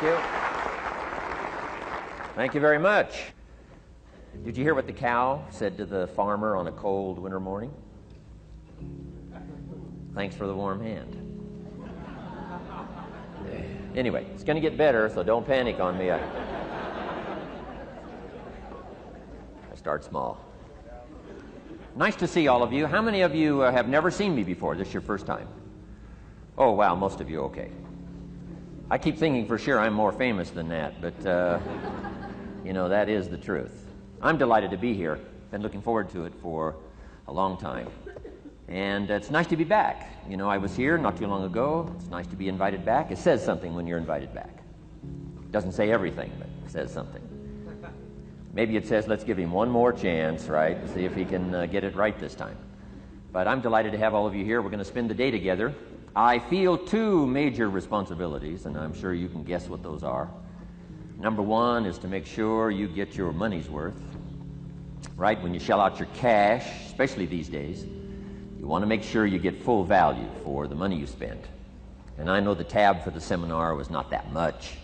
you. Thank you very much. Did you hear what the cow said to the farmer on a cold winter morning? Thanks for the warm hand. Anyway, it's going to get better, so don't panic on me. I start small. Nice to see all of you. How many of you have never seen me before? This is your first time? Oh, wow, most of you, okay. I keep thinking for sure I'm more famous than that, but, you know, that is the truth. I'm delighted to be here. Been looking forward to it for a long time. And it's nice to be back. You know, I was here not too long ago. It's nice to be invited back. It says something when you're invited back. It doesn't say everything, but it says something. Maybe it says, let's give him one more chance, right? See if he can get it right this time. But I'm delighted to have all of you here. We're going to spend the day together. I feel two major responsibilities, and I'm sure you can guess what those are. Number one is to make sure you get your money's worth, right? When you shell out your cash, especially these days, you want to make sure you get full value for the money you spend. And I know the tab for the seminar was not that much.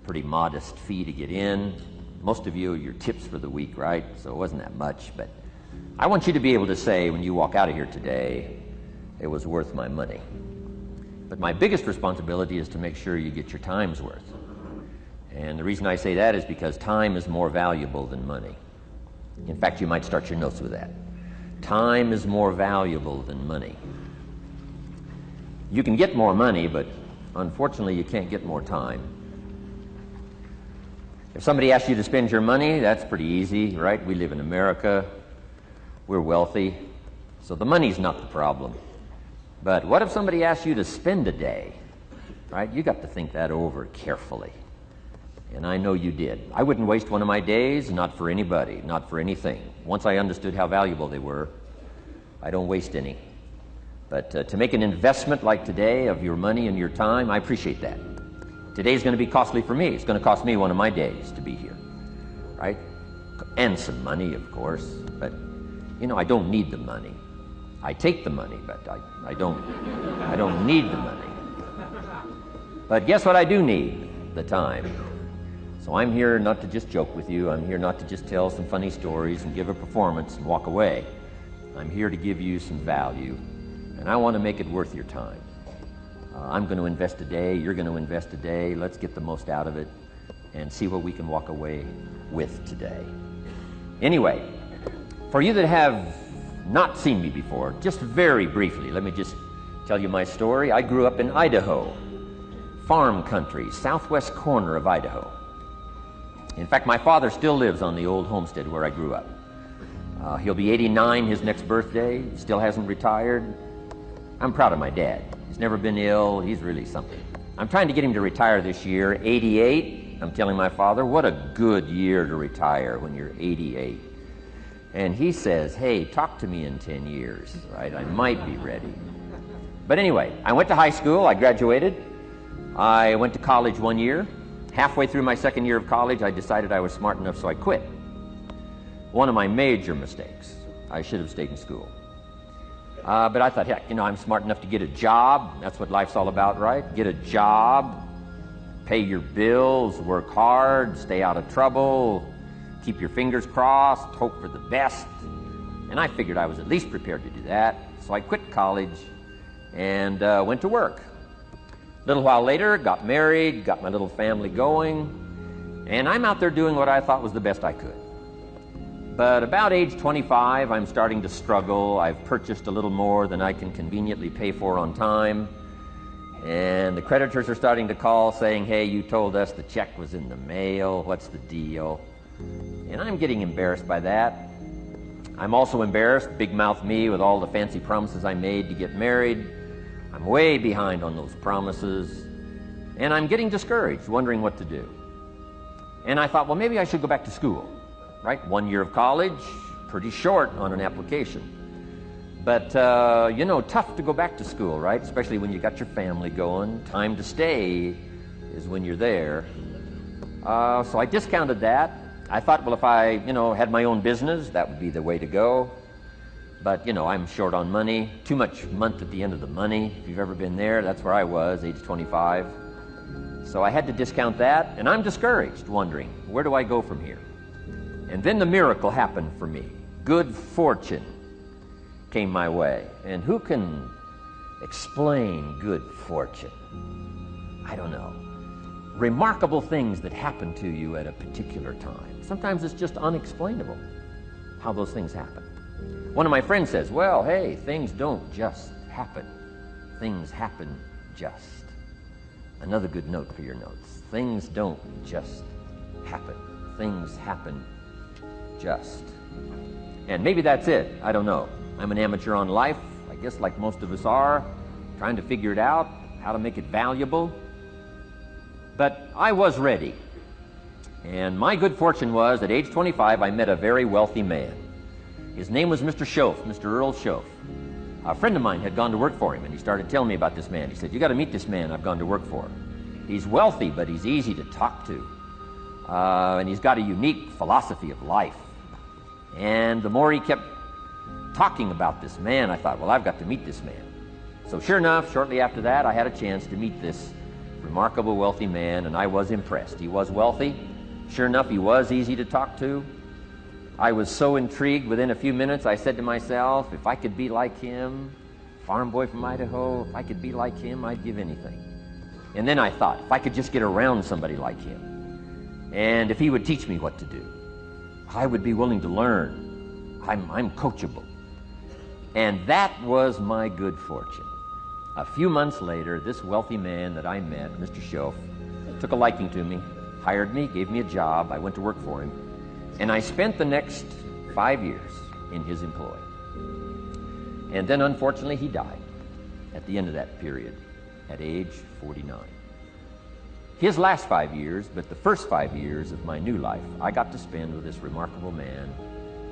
Pretty modest fee to get in. Most of you, your tips for the week, right? So it wasn't that much. But I want you to be able to say when you walk out of here today, it was worth my money. But my biggest responsibility is to make sure you get your time's worth. And the reason I say that is because time is more valuable than money. In fact, you might start your notes with that. Time is more valuable than money. You can get more money, but unfortunately you can't get more time. If somebody asks you to spend your money, that's pretty easy, right? We live in America. We're wealthy. So the money's not the problem. But what if somebody asks you to spend a day, right? You got to think that over carefully. And I know you did. I wouldn't waste one of my days, not for anybody, not for anything. Once I understood how valuable they were, I don't waste any. But to make an investment like today of your money and your time, I appreciate that. Today's going to be costly for me. It's going to cost me one of my days to be here, right? And some money, of course. But, you know, I don't need the money. I take the money, but I don't need the money. But guess what I do need? The time. So I'm here not to just joke with you. I'm here not to just tell some funny stories and give a performance and walk away. I'm here to give you some value, and I want to make it worth your time. I'm going to invest a day. You're going to invest a day. Let's get the most out of it and see what we can walk away with today. Anyway, for you that have not seen me before, just very briefly, let me just tell you my story. I grew up in Idaho, farm country, southwest corner of Idaho. In fact, my father still lives on the old homestead where I grew up. He'll be 89 his next birthday, still hasn't retired. I'm proud of my dad. He's never been ill. He's really something. I'm trying to get him to retire this year, 88. I'm telling my father, what a good year to retire when you're 88. And he says, hey, talk to me in 10 years, right? I might be ready. But anyway, I went to high school. I graduated. I went to college 1 year. Halfway through my second year of college, I decided I was smart enough, so I quit. One of my major mistakes. I should have stayed in school. But I thought, heck, you know, I'm smart enough to get a job. That's what life's all about, right? Get a job, pay your bills, work hard, stay out of trouble, keep your fingers crossed, hope for the best. And I figured I was at least prepared to do that. So I quit college and went to work. A little while later, got married, got my little family going, and I'm out there doing what I thought was the best I could. But about age 25, I'm starting to struggle. I've purchased a little more than I can conveniently pay for on time, and the creditors are starting to call saying, hey, you told us the check was in the mail, what's the deal? And I'm getting embarrassed by that. I'm also embarrassed, big mouth me, with all the fancy promises I made to get married. I'm way behind on those promises, and I'm getting discouraged, wondering what to do. And I thought, well, maybe I should go back to school, right? 1 year of college, pretty short on an application. But, you know, tough to go back to school, right? Especially when you got your family going. Time to stay is when you're there. So I discounted that. I thought, well, if I, you know, had my own business, that would be the way to go. But, you know, I'm short on money, too much month at the end of the money. If you've ever been there, that's where I was, age 25. So I had to discount that, and I'm discouraged, wondering, where do I go from here? And then the miracle happened for me. Good fortune came my way. And who can explain good fortune? I don't know. Remarkable things that happen to you at a particular time. Sometimes it's just unexplainable how those things happen. One of my friends says, well, hey, things don't just happen. Things happen just. Another good note for your notes. Things don't just happen. Things happen just. And maybe that's it. I don't know. I'm an amateur on life, I guess like most of us are, trying to figure it out, how to make it valuable. But I was ready. And my good fortune was, at age 25, I met a very wealthy man. His name was Mr. Shoaff, Mr. Earl Shoaff. A friend of mine had gone to work for him, and he started telling me about this man. He said, you got to meet this man I've gone to work for. He's wealthy, but he's easy to talk to. And he's got a unique philosophy of life. And the more he kept talking about this man, I thought, well, I've got to meet this man. So sure enough, shortly after that, I had a chance to meet this remarkable wealthy man, and I was impressed. He was wealthy. Sure enough, he was easy to talk to. I was so intrigued, within a few minutes, I said to myself, if I could be like him, farm boy from Idaho, if I could be like him, I'd give anything. And then I thought, if I could just get around somebody like him, and if he would teach me what to do, I would be willing to learn. I'm coachable. And that was my good fortune. A few months later, this wealthy man that I met, Mr. Shoaff, took a liking to me, hired me, gave me a job. I went to work for him. And I spent the next 5 years in his employ. And then, unfortunately, he died at the end of that period, at age 49. His last 5 years, but the first 5 years of my new life, I got to spend with this remarkable man,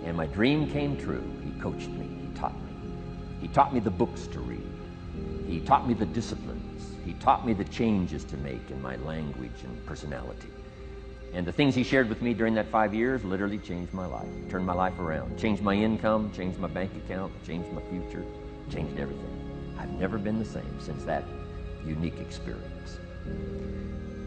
and my dream came true. He coached me, he taught me. He taught me the books to read. He taught me the disciplines. He taught me the changes to make in my language and personality. And the things he shared with me during that 5 years literally changed my life, turned my life around, changed my income, changed my bank account, changed my future, changed everything. I've never been the same since that unique experience.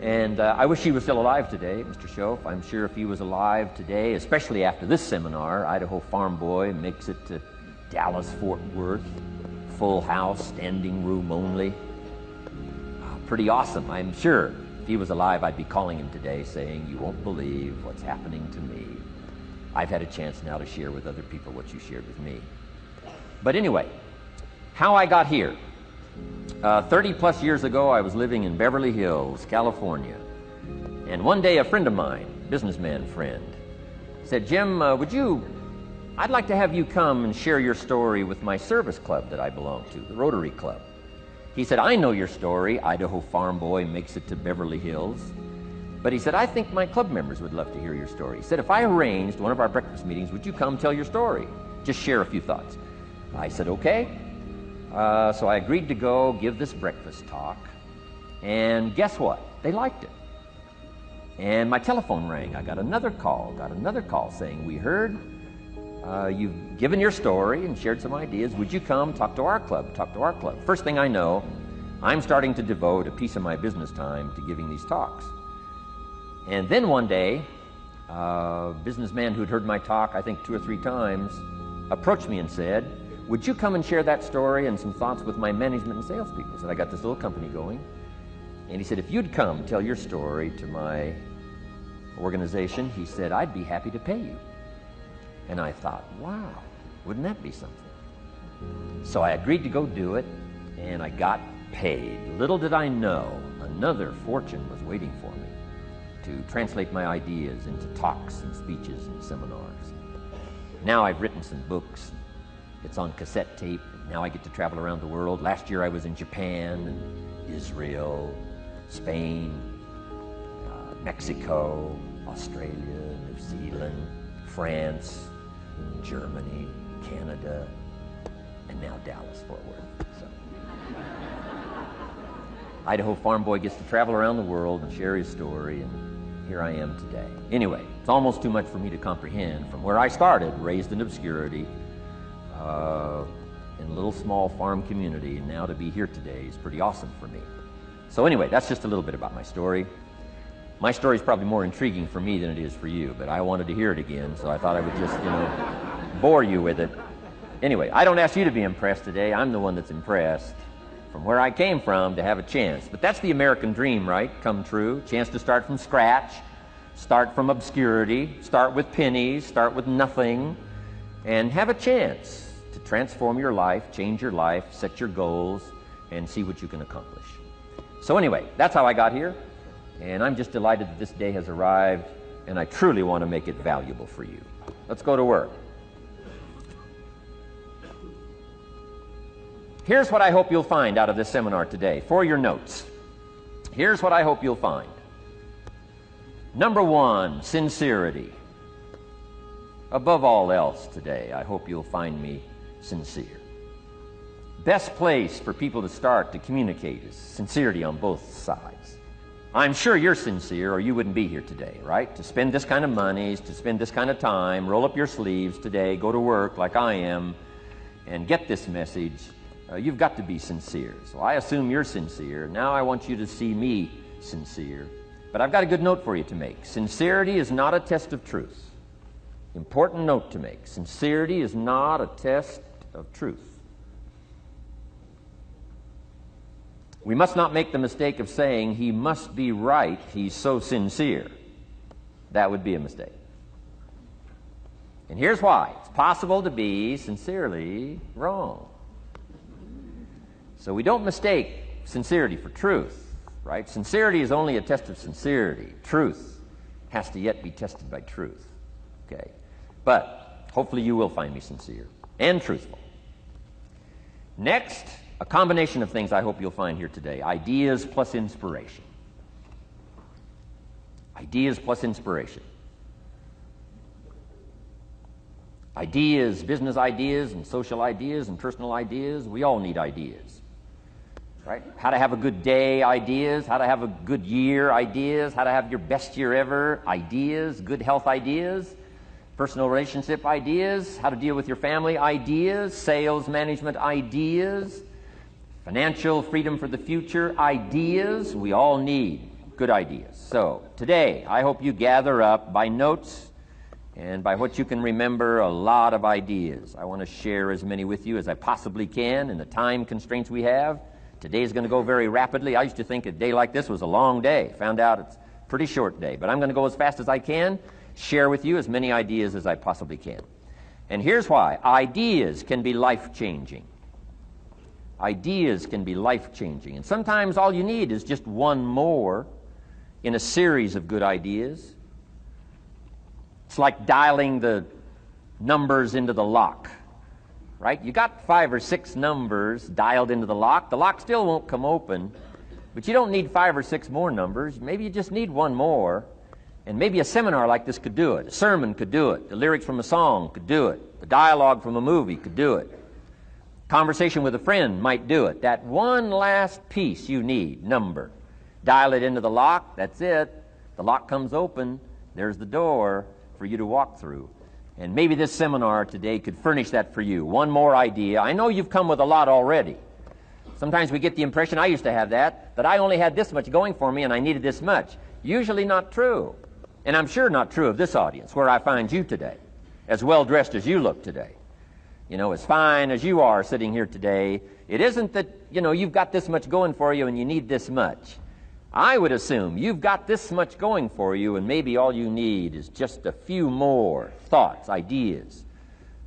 And I wish he was still alive today, Mr. Shoaff. I'm sure if he was alive today, especially after this seminar, Idaho Farm Boy makes it to Dallas-Fort Worth, full house, standing room only. Pretty awesome, I'm sure. If he was alive, I'd be calling him today saying, you won't believe what's happening to me. I've had a chance now to share with other people what you shared with me. But anyway, how I got here. 30 plus years ago, I was living in Beverly Hills, California. And one day, a friend of mine, businessman friend, said, Jim, I'd like to have you come and share your story with my service club that I belong to, the Rotary Club. He said, I know your story, Idaho farm boy makes it to Beverly Hills. But he said, I think my club members would love to hear your story. He said, if I arranged one of our breakfast meetings, would you come tell your story? Just share a few thoughts. I said, okay. So I agreed to go give this breakfast talk. And guess what? They liked it. And my telephone rang. I got another call saying, we heard you've given your story and shared some ideas. Would you come talk to our club? First thing I know, I'm starting to devote a piece of my business time to giving these talks. And then one day, a businessman who'd heard my talk, I think 2 or 3 times, approached me and said, would you come and share that story and some thoughts with my management and salespeople? I said, I got this little company going. And he said, if you'd come tell your story to my organization, he said, I'd be happy to pay you. And I thought, wow, wouldn't that be something? So I agreed to go do it, and I got paid. Little did I know, another fortune was waiting for me to translate my ideas into talks and speeches and seminars. Now I've written some books. It's on cassette tape. Now I get to travel around the world. Last year I was in Japan, and Israel, Spain, Mexico, Australia, New Zealand, France, Germany, Canada, and now Dallas-Fort Worth. So. Idaho farm boy gets to travel around the world and share his story, and here I am today. Anyway, it's almost too much for me to comprehend. From where I started, raised in obscurity, in a little small farm community, and now to be here today is pretty awesome for me. So anyway, that's just a little bit about my story. My story is probably more intriguing for me than it is for you, but I wanted to hear it again, so I thought I would just, bore you with it. Anyway, I don't ask you to be impressed today. I'm the one that's impressed from where I came from to have a chance. But that's the American dream, right? Come true. Chance to start from scratch, start from obscurity, start with pennies, start with nothing, and have a chance to transform your life, change your life, set your goals, and see what you can accomplish. So anyway, that's how I got here, and I'm just delighted that this day has arrived, and I truly want to make it valuable for you. Let's go to work. Here's what I hope you'll find out of this seminar today for your notes. Here's what I hope you'll find. Number one, sincerity. Above all else today, I hope you'll find me sincere. Best place for people to start to communicate is sincerity on both sides. I'm sure you're sincere or you wouldn't be here today, right? To spend this kind of money, to spend this kind of time, roll up your sleeves today, go to work like I am, and get this message. You've got to be sincere. So I assume you're sincere. Now I want you to see me sincere. But I've got a good note for you to make. Sincerity is not a test of truth. Important note to make. Sincerity is not a test of truth. We must not make the mistake of saying he must be right, he's so sincere. That would be a mistake. And here's why. It's possible to be sincerely wrong. So we don't mistake sincerity for truth, right? Sincerity is only a test of sincerity. Truth has to yet be tested by truth, okay? But hopefully you will find me sincere and truthful. Next, a combination of things I hope you'll find here today. Ideas plus inspiration. Ideas plus inspiration. Ideas, business ideas and social ideas and personal ideas, we all need ideas. Right? How to have a good day ideas, how to have a good year ideas, how to have your best year ever ideas, good health ideas, personal relationship ideas, how to deal with your family ideas, sales management ideas, financial freedom for the future ideas. We all need good ideas. So today, I hope you gather up by notes and by what you can remember a lot of ideas. I want to share as many with you as I possibly can in the time constraints we have. Today's going to go very rapidly. I used to think a day like this was a long day. Found out it's a pretty short day. But I'm going to go as fast as I can, share with you as many ideas as I possibly can. And here's why. Ideas can be life-changing. Ideas can be life-changing. And sometimes all you need is just one more in a series of good ideas. It's like dialing the numbers into the lock. Right? You got 5 or 6 numbers dialed into the lock. The lock still won't come open, but you don't need 5 or 6 more numbers. Maybe you just need one more, and maybe a seminar like this could do it. A sermon could do it. The lyrics from a song could do it. The dialogue from a movie could do it. Conversation with a friend might do it. That one last piece you need, number. Dial it into the lock, that's it. The lock comes open, there's the door for you to walk through. And maybe this seminar today could furnish that for you. One more idea. I know you've come with a lot already. Sometimes we get the impression, I used to have that I only had this much going for me and I needed this much. Usually not true. And I'm sure not true of this audience, where I find you today, as well-dressed as you look today. As fine as you are sitting here today, it isn't that, you've got this much going for you and you need this much. I would assume you've got this much going for you, and maybe all you need is just a few more thoughts, ideas,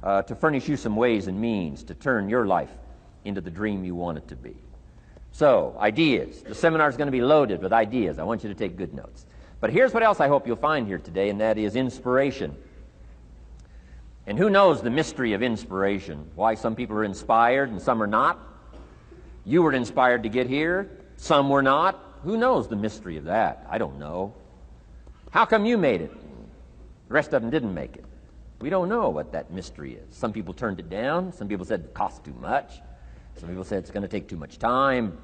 to furnish you some ways and means to turn your life into the dream you want it to be. So, ideas. The seminar is going to be loaded with ideas. I want you to take good notes. But here's what else I hope you'll find here today, and that is inspiration. And who knows the mystery of inspiration? Why some people are inspired and some are not? You were inspired to get here. Some were not. Who knows the mystery of that? I don't know. How come you made it? The rest of them didn't make it. We don't know what that mystery is. Some people turned it down. Some people said it costs too much. Some people said it's going to take too much time.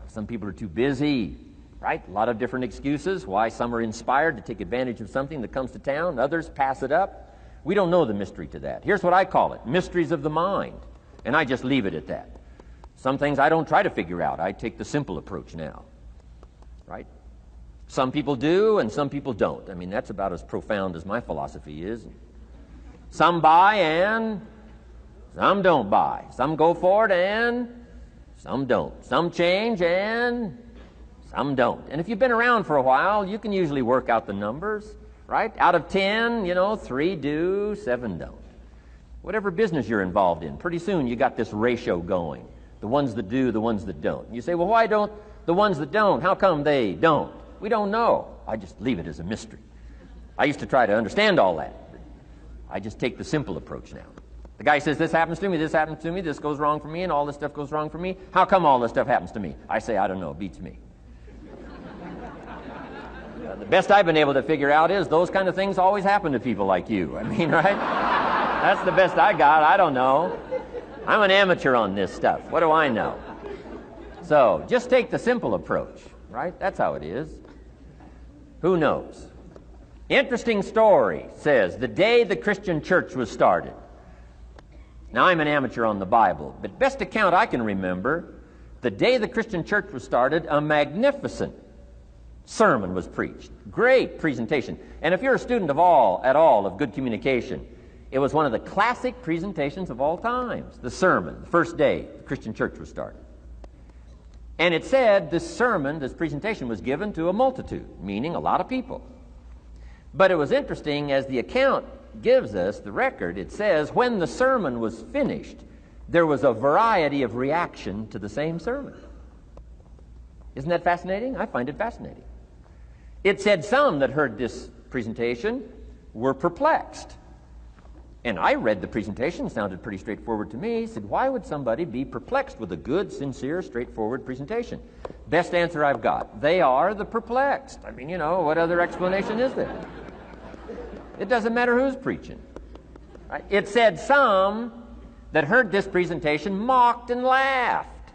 Some people are too busy, right? A lot of different excuses why some are inspired to take advantage of something that comes to town. Others pass it up. We don't know the mystery to that. Here's what I call it, mysteries of the mind. And I just leave it at that. Some things I don't try to figure out. I take the simple approach now. right? Some people do and some people don't. I mean, that's about as profound as my philosophy is. Some buy and some don't buy. Some go for it and some don't. Some change and some don't. And if you've been around for a while, you can usually work out the numbers, right? Out of 10, 3 do, 7 don't. Whatever business you're involved in, pretty soon you got this ratio going. The ones that do, the ones that don't. You say, well, why don't the ones that don't, how come they don't? We don't know. I just leave it as a mystery. I used to try to understand all that. I just take the simple approach now. The guy says, this happens to me, this goes wrong for me, and all this stuff goes wrong for me. How come all this stuff happens to me? I say, I don't know, beats me. The best I've been able to figure out is those kind of things always happen to people like you. I mean, right? That's the best I got. I don't know. I'm an amateur on this stuff. What do I know? So just take the simple approach, right? That's how it is. Who knows? Interesting story says the day the Christian church was started. Now, I'm an amateur on the Bible, but best account I can remember, the day the Christian church was started, a magnificent sermon was preached. Great presentation. And if you're a student at all of good communication, it was one of the classic presentations of all times. The sermon, the first day the Christian church was started. And it said this sermon, this presentation was given to a multitude, meaning a lot of people. But it was interesting, as the account gives us, the record, it says, when the sermon was finished, there was a variety of reaction to the same sermon. Isn't that fascinating? I find it fascinating. It said some that heard this presentation were perplexed. And I read the presentation, sounded pretty straightforward to me. Said, why would somebody be perplexed with a good, sincere, straightforward presentation? Best answer I've got. They are the perplexed. I mean, what other explanation is there? It doesn't matter who's preaching. Right? It said some that heard this presentation mocked and laughed,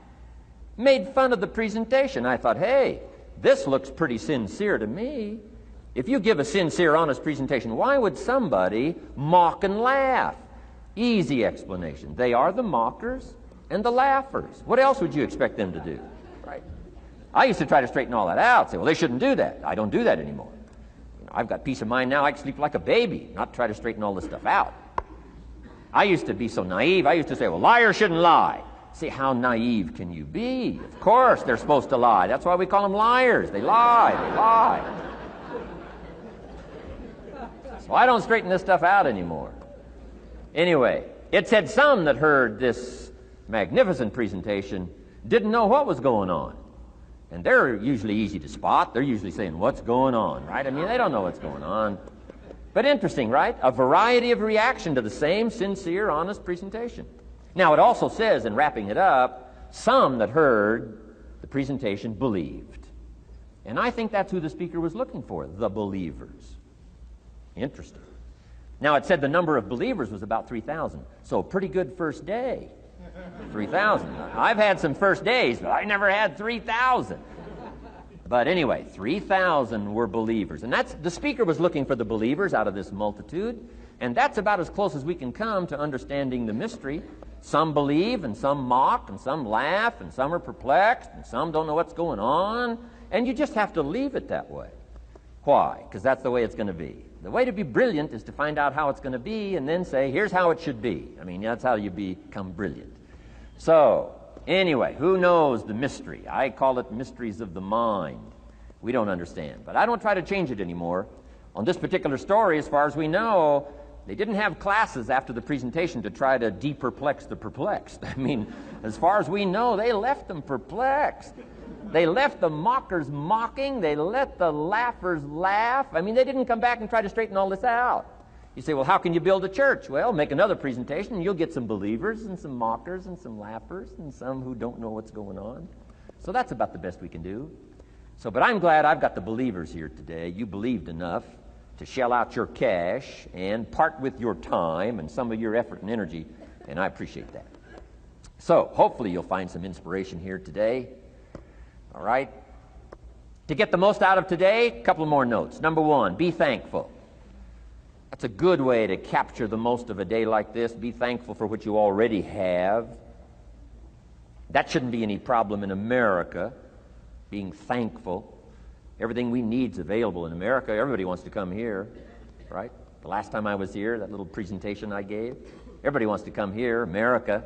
made fun of the presentation. I thought, hey, this looks pretty sincere to me. If you give a sincere, honest presentation, why would somebody mock and laugh? Easy explanation. They are the mockers and the laughers. What else would you expect them to do? Right? I used to try to straighten all that out, say, well, they shouldn't do that. I don't do that anymore. I've got peace of mind now. I can sleep like a baby, not try to straighten all this stuff out. I used to be so naive. I used to say, well, liars shouldn't lie. See, how naive can you be? Of course they're supposed to lie. That's why we call them liars. They lie. So I don't straighten this stuff out anymore. Anyway, it said some that heard this magnificent presentation didn't know what was going on. And they're usually easy to spot. They're usually saying, what's going on, right? I mean, they don't know what's going on. But interesting, right? A variety of reaction to the same sincere, honest presentation. Now, it also says, in wrapping it up, some that heard the presentation believed. And I think that's who the speaker was looking for, the believers. Interesting. Now, it said the number of believers was about 3,000. So, pretty good first day. 3,000. I've had some first days, but I never had 3,000. But anyway, 3,000 were believers. And that's the speaker was looking for the believers out of this multitude. And that's about as close as we can come to understanding the mystery. Some believe, and some mock, and some laugh, and some are perplexed, and some don't know what's going on. And you just have to leave it that way. Why? Because that's the way it's going to be. The way to be brilliant is to find out how it's going to be and then say, here's how it should be. I mean, that's how you become brilliant. So, anyway, who knows the mystery? I call it mysteries of the mind. We don't understand. But I don't try to change it anymore. On this particular story, as far as we know, they didn't have classes after the presentation to try to de-perplex the perplexed. I mean, as far as we know, they left them perplexed. They left the mockers mocking. They let the laughers laugh. I mean, they didn't come back and try to straighten all this out. You say, well, how can you build a church? Well, make another presentation, and you'll get some believers and some mockers and some laughers and some who don't know what's going on. So that's about the best we can do. So, but I'm glad I've got the believers here today. You believed enough to shell out your cash and part with your time and some of your effort and energy, and I appreciate that. So, hopefully you'll find some inspiration here today. All right? To get the most out of today, a couple more notes. Number one, be thankful. That's a good way to capture the most of a day like this. Be thankful for what you already have. That shouldn't be any problem in America, being thankful. Everything we need is available in America. Everybody wants to come here, right? The last time I was here, that little presentation I gave, everybody wants to come here, America.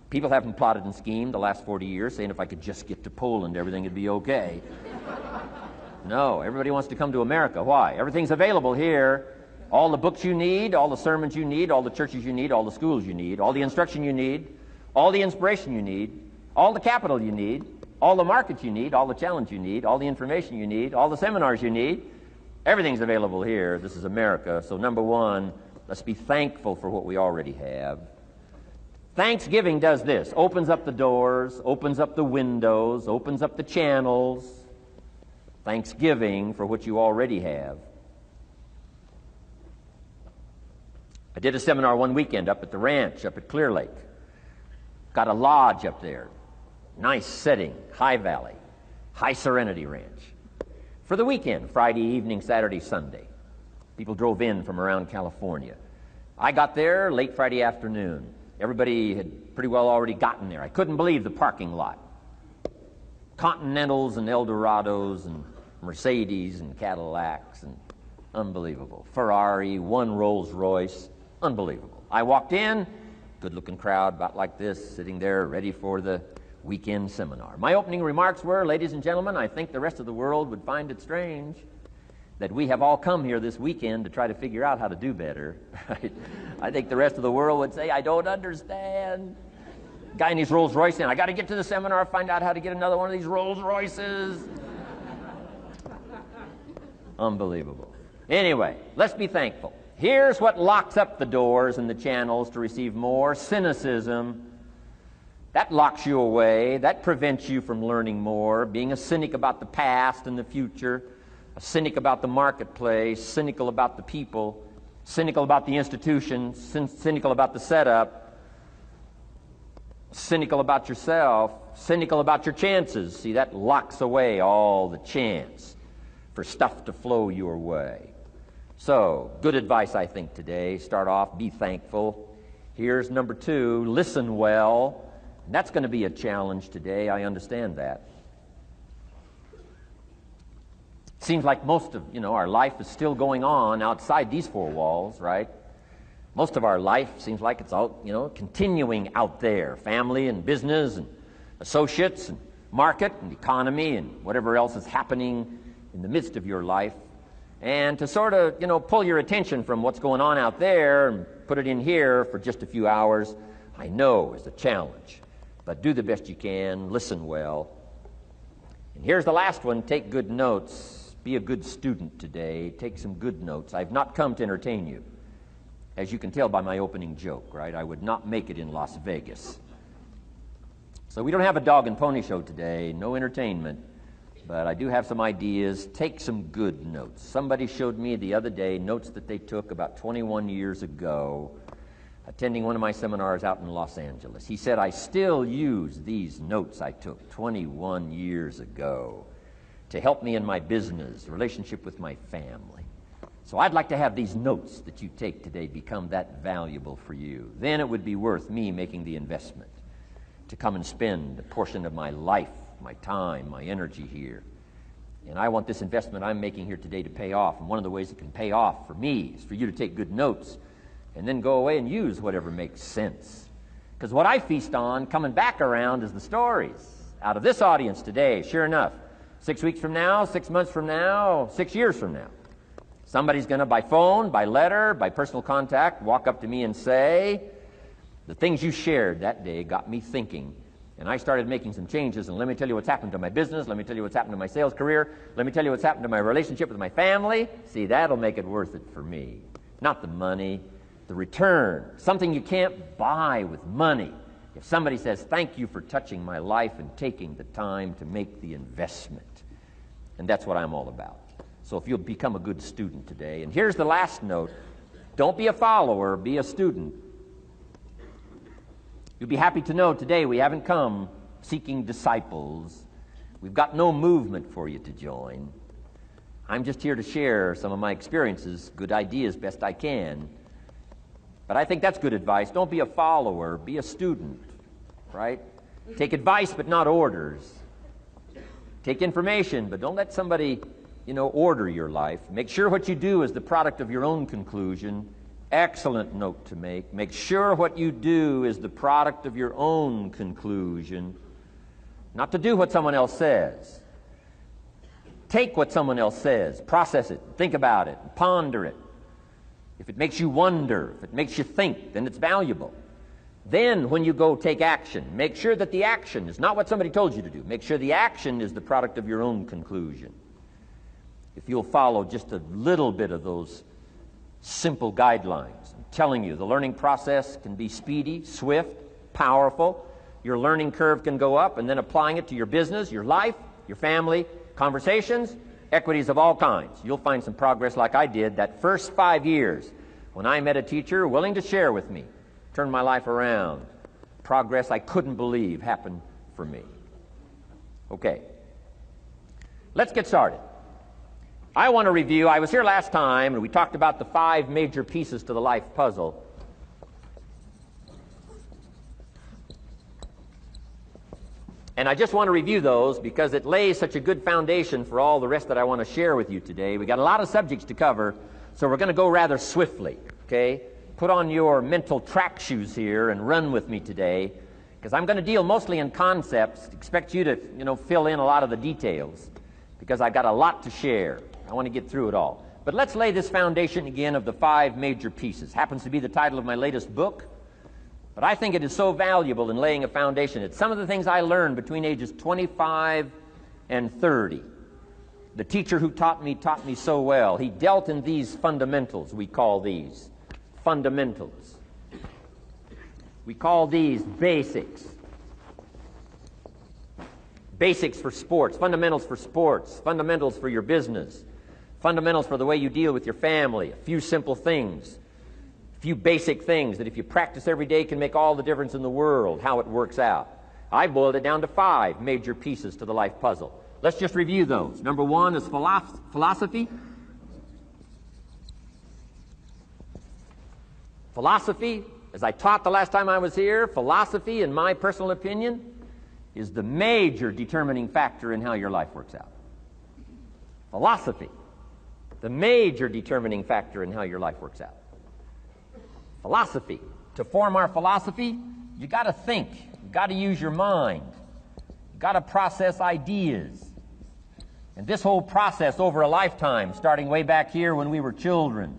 People haven't plotted and schemed the last 40 years saying if I could just get to Poland, everything would be okay. No, everybody wants to come to America. Why? Everything's available here. All the books you need, all the sermons you need, all the churches you need, all the schools you need, all the instruction you need, all the inspiration you need, all the capital you need, all the markets you need, all the challenge you need, all the information you need, all the seminars you need. Everything's available here. This is America. So number one, let's be thankful for what we already have. Thanksgiving does this. Opens up the doors, opens up the windows, opens up the channels. Thanksgiving for what you already have. I did a seminar one weekend up at the ranch, up at Clear Lake. Got a lodge up there. Nice setting, high valley, high serenity ranch. For the weekend, Friday evening, Saturday, Sunday. People drove in from around California. I got there late Friday afternoon. Everybody had pretty well already gotten there. I couldn't believe the parking lot. Continentals and Eldorados and Mercedes and Cadillacs and unbelievable. Ferrari, one Rolls Royce, unbelievable. I walked in, good-looking crowd about like this, sitting there ready for the weekend seminar. My opening remarks were, ladies and gentlemen, I think the rest of the world would find it strange that we have all come here this weekend to try to figure out how to do better. Right? I think the rest of the world would say, I don't understand. Guy in his Rolls Royce, and I got to get to the seminar, find out how to get another one of these Rolls Royces. Unbelievable. Anyway, let's be thankful. Here's what locks up the doors and the channels to receive more: cynicism. That locks you away. That prevents you from learning more. Being a cynic about the past and the future, a cynic about the marketplace, cynical about the people, cynical about the institutions, cynical about the setup, cynical about yourself, cynical about your chances. See, that locks away all the chance for stuff to flow your way. So, good advice, I think, today. Start off, be thankful. Here's number two, listen well. That's going to be a challenge today. I understand that. It seems like most of, our life is still going on outside these four walls, right? Most of our life seems like it's out, continuing out there. Family and business and associates and market and economy and whatever else is happening in the midst of your life. And to sort of, pull your attention from what's going on out there and put it in here for just a few hours, I know is a challenge. But do the best you can, listen well. And here's the last one, take good notes. Be a good student today. Take some good notes. I've not come to entertain you. As you can tell by my opening joke, right? I would not make it in Las Vegas. So we don't have a dog and pony show today, no entertainment. But I do have some ideas. Take some good notes. Somebody showed me the other day notes that they took about 21 years ago, attending one of my seminars out in Los Angeles. He said, I still use these notes I took 21 years ago to help me in my business, relationship with my family. So I'd like to have these notes that you take today become that valuable for you. Then it would be worth me making the investment to come and spend a portion of my life, my time, my energy here. And I want this investment I'm making here today to pay off. And one of the ways it can pay off for me is for you to take good notes and then go away and use whatever makes sense. Because what I feast on coming back around is the stories out of this audience today. Sure enough, 6 weeks from now, 6 months from now, 6 years from now, somebody's going to, by phone, by letter, by personal contact, walk up to me and say, the things you shared that day got me thinking. And I started making some changes, and let me tell you what's happened to my business. Let me tell you what's happened to my sales career. Let me tell you what's happened to my relationship with my family. See, that'll make it worth it for me. Not the money, the return. Something you can't buy with money. If somebody says, thank you for touching my life and taking the time to make the investment. And that's what I'm all about. So if you'll become a good student today. And here's the last note. Don't be a follower, be a student. You'll be happy to know today we haven't come seeking disciples. We've got no movement for you to join. I'm just here to share some of my experiences, good ideas, best I can. But I think that's good advice. Don't be a follower, be a student, right? Take advice but not orders. Take information, but don't let somebody, order your life. Make sure what you do is the product of your own conclusion. Excellent note to make. Make sure what you do is the product of your own conclusion. Not to do what someone else says. Take what someone else says, process it, think about it, ponder it. If it makes you wonder, if it makes you think, then it's valuable. Then when you go take action, make sure that the action is not what somebody told you to do. Make sure the action is the product of your own conclusion. If you'll follow just a little bit of those simple guidelines, I'm telling you, the learning process can be speedy, swift, powerful. Your learning curve can go up, and then applying it to your business, your life, your family, conversations, equities of all kinds. You'll find some progress like I did that first 5 years when I met a teacher willing to share with me, turn my life around. Progress I couldn't believe happened for me. Okay, let's get started. I want to review, I was here last time and we talked about the 5 major pieces to the life puzzle. And I just want to review those because it lays such a good foundation for all the rest that I want to share with you today. We got a lot of subjects to cover, so we're going to go rather swiftly, okay? Put on your mental track shoes here and run with me today, because I'm going to deal mostly in concepts. Expect you to, fill in a lot of the details, because I've got a lot to share. I want to get through it all. But let's lay this foundation again of the 5 major pieces. Happens to be the title of my latest book. But I think it is so valuable in laying a foundation. It's some of the things I learned between ages 25 and 30. The teacher who taught me so well. He dealt in these fundamentals, we call these fundamentals. We call these basics. Basics for sports, fundamentals for sports, fundamentals for your business, fundamentals for the way you deal with your family, a few simple things. Few basic things that if you practice every day can make all the difference in the world, how it works out. I boiled it down to 5 major pieces to the life puzzle. Let's just review those. Number 1 is philosophy. Philosophy, as I taught the last time I was here, philosophy, in my personal opinion, is the major determining factor in how your life works out. Philosophy, the major determining factor in how your life works out. Philosophy. To form our philosophy, you got to think. You got to use your mind. You got to process ideas. And this whole process over a lifetime, starting way back here when we were children,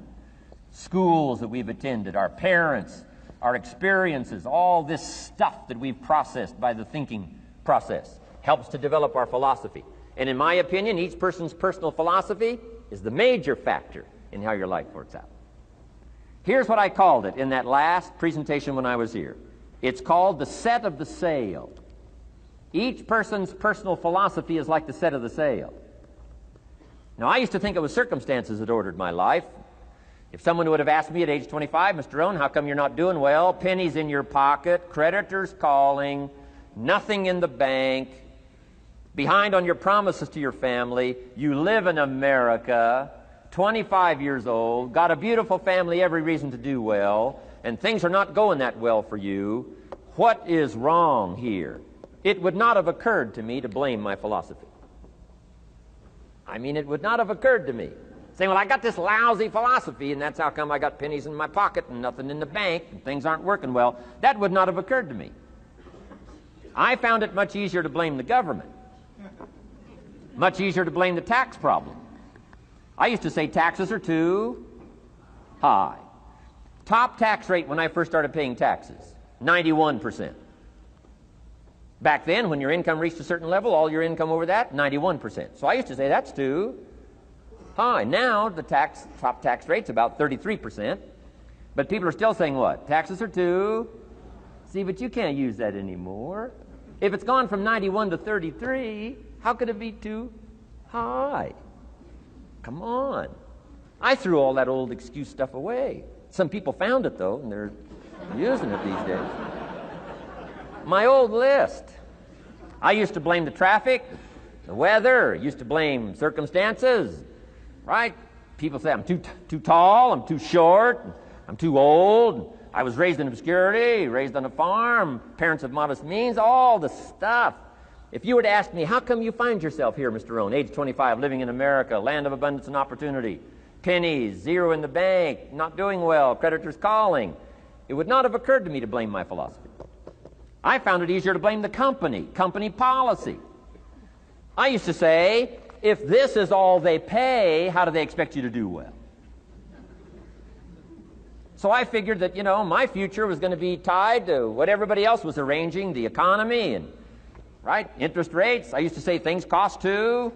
schools that we've attended, our parents, our experiences, all this stuff that we've processed by the thinking process helps to develop our philosophy. And in my opinion, each person's personal philosophy is the major factor in how your life works out. Here's what I called it in that last presentation when I was here. It's called the set of the sail. Each person's personal philosophy is like the set of the sail. Now, I used to think it was circumstances that ordered my life. If someone would have asked me at age 25, Mr. Rohn, how come you're not doing well? Pennies in your pocket, creditors calling, nothing in the bank, behind on your promises to your family, you live in America, 25 years old, got a beautiful family, every reason to do well, and things are not going that well for you. What is wrong here? It would not have occurred to me to blame my philosophy. I mean, it would not have occurred to me. Saying, well, I got this lousy philosophy, and that's how come I got pennies in my pocket and nothing in the bank, and things aren't working well. That would not have occurred to me. I found it much easier to blame the government. Much easier to blame the tax problem. I used to say taxes are too high. Top tax rate when I first started paying taxes, 91%. Back then, when your income reached a certain level, all your income over that, 91%. So I used to say that's too high. Now the top tax rate's about 33%. But people are still saying what? Taxes are too. See, but you can't use that anymore. If it's gone from 91 to 33, how could it be too high? Come on. I threw all that old excuse stuff away. Some people found it, though, and they're using it these days. My old list. I used to blame the traffic, the weather, used to blame circumstances, right? People say I'm too tall, I'm too short, I'm too old, I was raised in obscurity, raised on a farm, parents of modest means, all the stuff. If you were to ask me, how come you find yourself here, Mr. Rohn, age 25, living in America, land of abundance and opportunity, pennies, zero in the bank, not doing well, creditors calling, it would not have occurred to me to blame my philosophy. I found it easier to blame the company policy. I used to say, if this is all they pay, how do they expect you to do well? So I figured that, my future was going to be tied to what everybody else was arranging, the economy and, interest rates. I used to say things cost too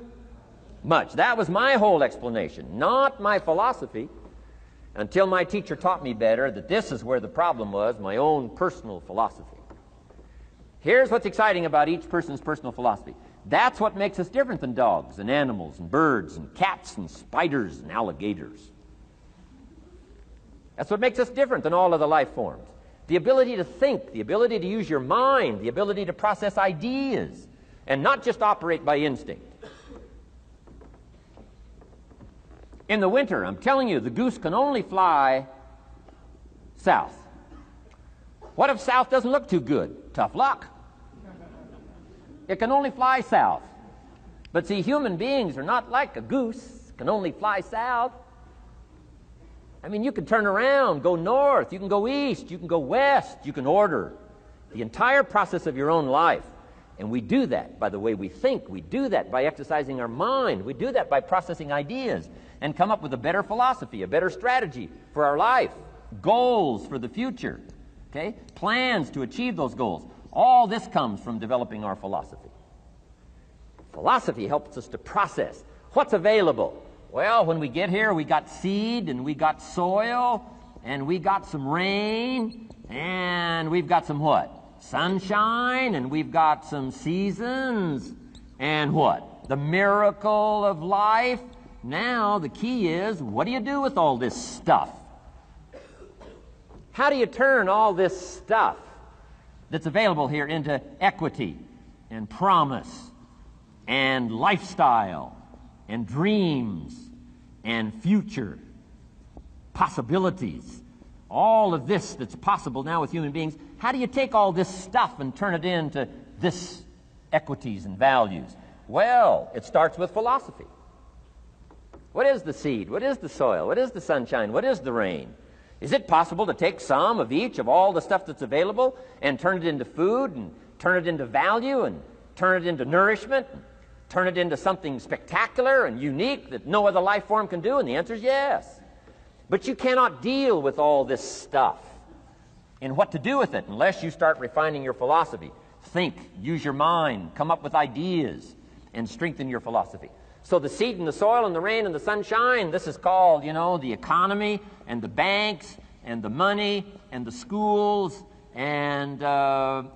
much. That was my whole explanation, not my philosophy, until my teacher taught me better that this is where the problem was, my own personal philosophy. Here's what's exciting about each person's personal philosophy. That's what makes us different than dogs and animals and birds and cats and spiders and alligators. That's what makes us different than all other life forms. The ability to think, the ability to use your mind, the ability to process ideas, and not just operate by instinct. In the winter, I'm telling you, the goose can only fly south. What if south doesn't look too good? Tough luck. It can only fly south. But see, human beings are not like a goose, can only fly south. I mean, you can turn around, go north, you can go east, you can go west, you can order the entire process of your own life. And we do that by the way we think. We do that by exercising our mind. We do that by processing ideas and come up with a better philosophy, a better strategy for our life, goals for the future, okay? Plans to achieve those goals. All this comes from developing our philosophy. Philosophy helps us to process what's available. Well, when we get here, we got seed, and we got soil, and we got some rain, and we've got some what? Sunshine, and we've got some seasons, and what? The miracle of life. Now, the key is, what do you do with all this stuff? How do you turn all this stuff that's available here into equity and promise and lifestyle and dreams and future possibilities? All of this that's possible now with human beings, how do you take all this stuff and turn it into this equities and values? Well, it starts with philosophy. What is the seed? What is the soil? What is the sunshine? What is the rain? Is it possible to take some of each of all the stuff that's available and turn it into food and turn it into value and turn it into nourishment, and turn it into something spectacular and unique that no other life form can do? And the answer is yes. But you cannot deal with all this stuff and what to do with it unless you start refining your philosophy. Think, use your mind, come up with ideas, and strengthen your philosophy. So the seed and the soil and the rain and the sunshine, this is called, the economy and the banks and the money and the schools and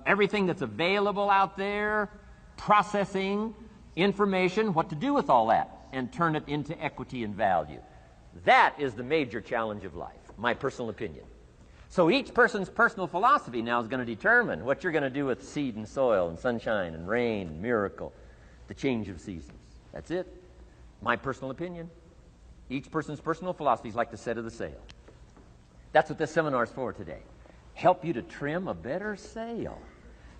everything that's available out there, processing information, what to do with all that, and turn it into equity and value. That is the major challenge of life, my personal opinion. So each person's personal philosophy now is going to determine what you're going to do with seed and soil and sunshine and rain and miracle, the change of seasons. That's it. My personal opinion. Each person's personal philosophy is like the set of the sail. That's what this seminar is for today. Help you to trim a better sail.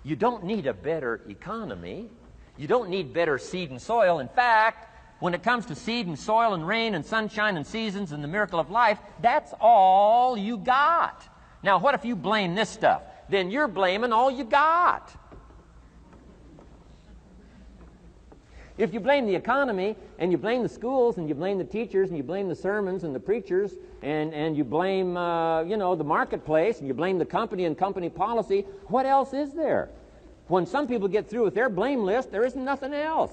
You don't need a better economy. You don't need better seed and soil. In fact, when it comes to seed and soil and rain and sunshine and seasons and the miracle of life, that's all you got. Now, what if you blame this stuff? Then you're blaming all you got. If you blame the economy, and you blame the schools, and you blame the teachers, and you blame the sermons and the preachers, and you blame, the marketplace, and you blame the company and company policy, what else is there? When some people get through with their blame list, there isn't nothing else.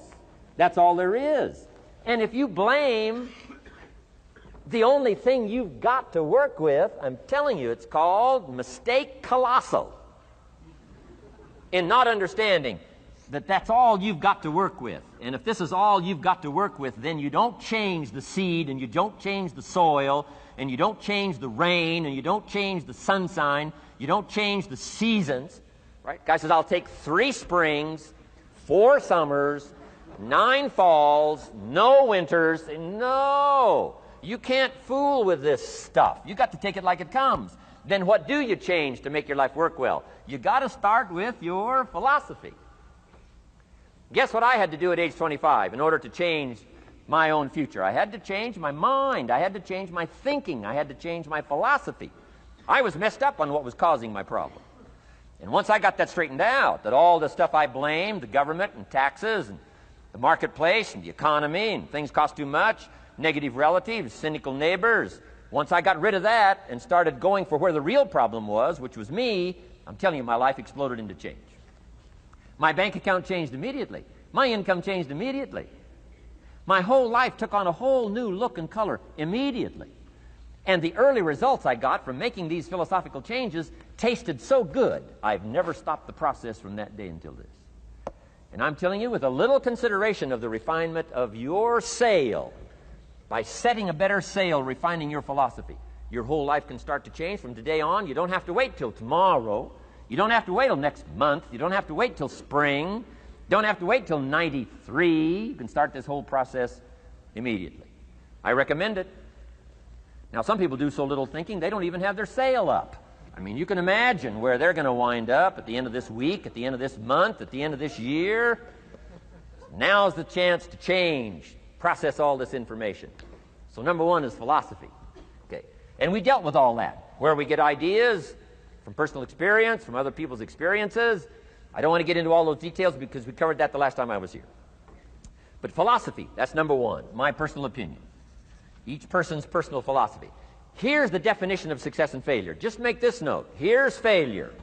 That's all there is. And if you blame the only thing you've got to work with, I'm telling you, it's called mistake colossal. In not understanding that that's all you've got to work with. And if this is all you've got to work with, then you don't change the seed, and you don't change the soil, and you don't change the rain, and you don't change the sunshine, you don't change the seasons. Right? Guy says, I'll take 3 springs, 4 summers, 9 falls, no winters. No, you can't fool with this stuff. You got to take it like it comes. Then what do you change to make your life work well? You got to start with your philosophy. Guess what I had to do at age 25 in order to change my own future? I had to change my mind. I had to change my thinking. I had to change my philosophy. I was messed up on what was causing my problem. And once I got that straightened out, that all the stuff I blamed, the government and taxes and the marketplace and the economy and things cost too much, negative relatives, cynical neighbors, once I got rid of that and started going for where the real problem was, which was me, I'm telling you, my life exploded into change. My bank account changed immediately. My income changed immediately. My whole life took on a whole new look and color immediately. And the early results I got from making these philosophical changes tasted so good, I've never stopped the process from that day until this. And I'm telling you, with a little consideration of the refinement of your sail, by setting a better sail, refining your philosophy, your whole life can start to change from today on. You don't have to wait till tomorrow. You don't have to wait till next month. You don't have to wait till spring. You don't have to wait till 93. You can start this whole process immediately. I recommend it. Now, some people do so little thinking, they don't even have their sail up. I mean, you can imagine where they're going to wind up at the end of this week, at the end of this month, at the end of this year. Now's the chance to change, process all this information. So number one is philosophy. Okay. And we dealt with all that, where we get ideas from personal experience, from other people's experiences. I don't want to get into all those details because we covered that the last time I was here. But philosophy, that's number one, my personal opinion. Each person's personal philosophy. Here's the definition of success and failure. Just make this note. Here's failure.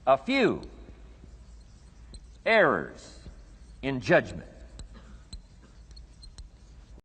A few errors in judgment